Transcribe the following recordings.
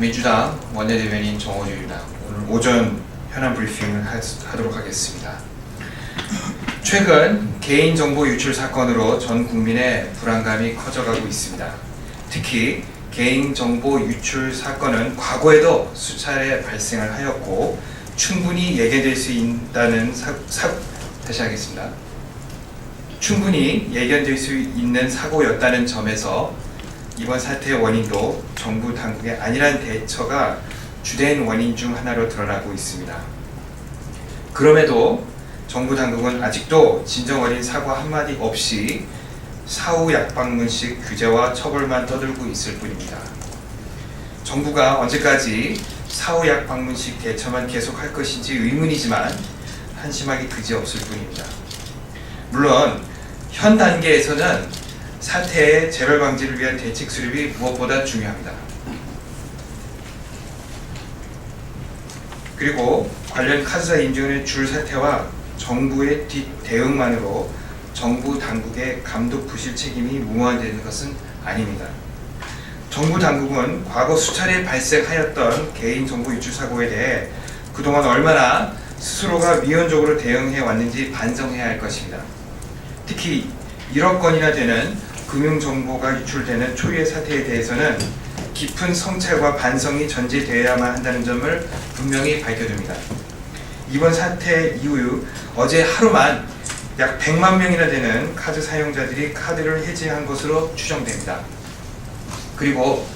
민주당 원내대변인 정호주입니다. 오늘 오전 현안 브리핑을 하도록 하겠습니다. 최근 개인정보 유출 사건으로 전 국민의 불안감이 커져가고 있습니다. 특히 개인정보 유출 사건은 과거에도 수차례 발생을 하였고 충분히 예견될 수 있다는 충분히 예견될 수 있는 사고였다는 점에서 이번 사태의 원인도 정부 당국의 안일한 대처가 주된 원인 중 하나로 드러나고 있습니다. 그럼에도 정부 당국은 아직도 진정 어린 사과 한마디 없이 사후 약방문식 규제와 처벌만 떠들고 있을 뿐입니다. 정부가 언제까지 사후 약방문식 대처만 계속할 것인지 의문이지만 한심하기 그지없을 뿐입니다. 물론 현 단계에서는 사태의 재발 방지를 위한 대책 수립이 무엇보다 중요합니다. 그리고 관련 카드사 인증의 줄 사태와 정부의 대응만으로 정부 당국의 감독 부실 책임이 무한되는 것은 아닙니다. 정부 당국은 과거 수차례 발생하였던 개인정보 유출 사고에 대해 그동안 얼마나 스스로가 미온적으로 대응해 왔는지 반성해야 할 것입니다. 특히 1억 건이나 되는 금융정보가 유출되는 초유의 사태에 대해서는 깊은 성찰과 반성이 전제되어야만 한다는 점을 분명히 밝혀둡니다. 이번 사태 이후 어제 하루만 약 100만 명이나 되는 카드 사용자들이 카드를 해지한 것으로 추정됩니다. 그리고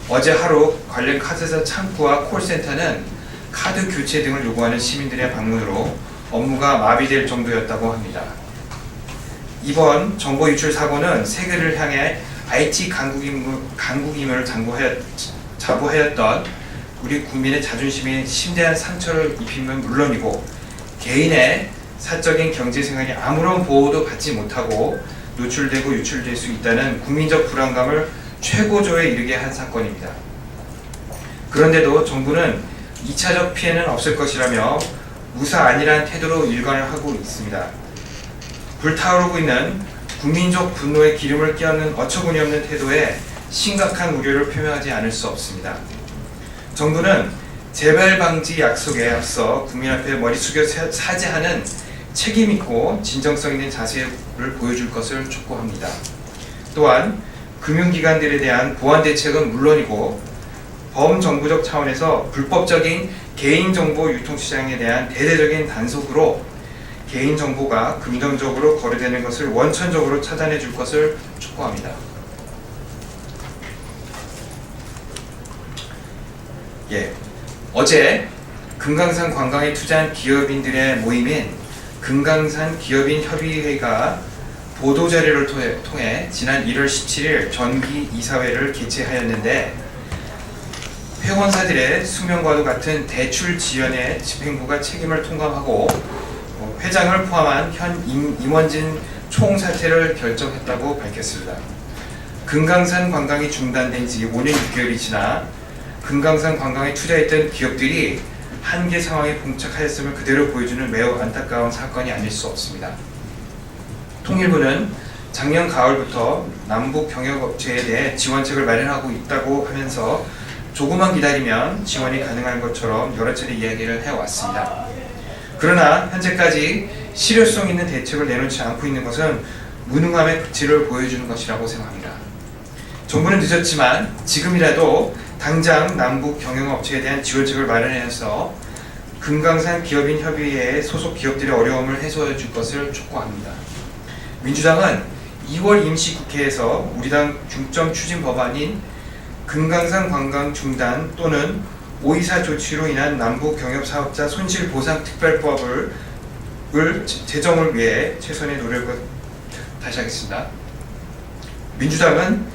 어제 하루 관련 카드사 창구와 콜센터는 카드 교체 등을 요구하는 시민들의 방문으로 업무가 마비될 정도였다고 합니다. 이번 정보 유출 사고는 세계를 향해 IT 강국임을 자부하였던 우리 국민의 자존심에 심대한 상처를 입히면 물론이고 개인의 사적인 경제생활이 아무런 보호도 받지 못하고 노출되고 유출될 수 있다는 국민적 불안감을 최고조에 이르게 한 사건입니다. 그런데도 정부는 2차적 피해는 없을 것이라며 무사 안일한 태도로 일관을 하고 있습니다. 불타오르고 있는 국민적 분노에 기름을 끼얹는 어처구니없는 태도에 심각한 우려를 표명하지 않을 수 없습니다. 정부는 재발 방지 약속에 앞서 국민 앞에 머리 숙여 사죄하는 책임있고 진정성 있는 자세를 보여줄 것을 촉구합니다. 또한 금융기관들에 대한 보안 대책은 물론이고 범정부적 차원에서 불법적인 개인정보 유통시장에 대한 대대적인 단속으로 개인정보가 금전적으로 거래되는 것을 원천적으로 차단해 줄 것을 촉구합니다. 어제 금강산 관광에 투자한 기업인들의 모임인 금강산 기업인 협의회가 보도자료를 통해 지난 1월 17일 정기 이사회를 개최하였는데 회원사들의 수명과도 같은 대출 지연에 집행부가 책임을 통감하고 회장을 포함한 현 임원진 총사퇴를 결정했다고 밝혔습니다. 금강산 관광이 중단된 지 5년 6개월이 지나 금강산 관광에 투자했던 기업들이 한계 상황에 봉착하였음을 그대로 보여주는 매우 안타까운 사건이 아닐 수 없습니다. 통일부는 작년 가을부터 남북 경영업체에 대해 지원책을 마련하고 있다고 하면서 조금만 기다리면 지원이 가능한 것처럼 여러 차례 이야기를 해왔습니다. 그러나 현재까지 실효성 있는 대책을 내놓지 않고 있는 것은 무능함의 극치를 보여주는 것이라고 생각합니다. 정부는 늦었지만 지금이라도 당장 남북 경영업체에 대한 지원책을 마련해서 금강산 기업인 협의회의 소속 기업들의 어려움을 해소해 줄 것을 촉구합니다. 민주당은 2월 임시국회에서 우리 당 중점 추진 법안인 금강산 관광 중단 또는 524 조치로 인한 남북 경협사업자 손실보상 특별법을 제정을 위해 최선의 노력을 다시 하겠습니다. 민주당은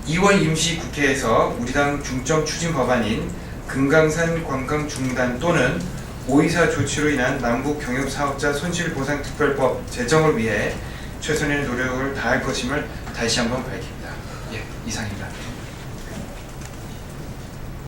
2월 임시국회에서 우리 당 중점 추진 법안인 금강산 관광 중단 또는 524 조치로 인한 남북 경협사업자 손실보상 특별법 제정을 위해 최선의 노력을 다할 것임을 다시 한번 밝힙니다. 이상입니다.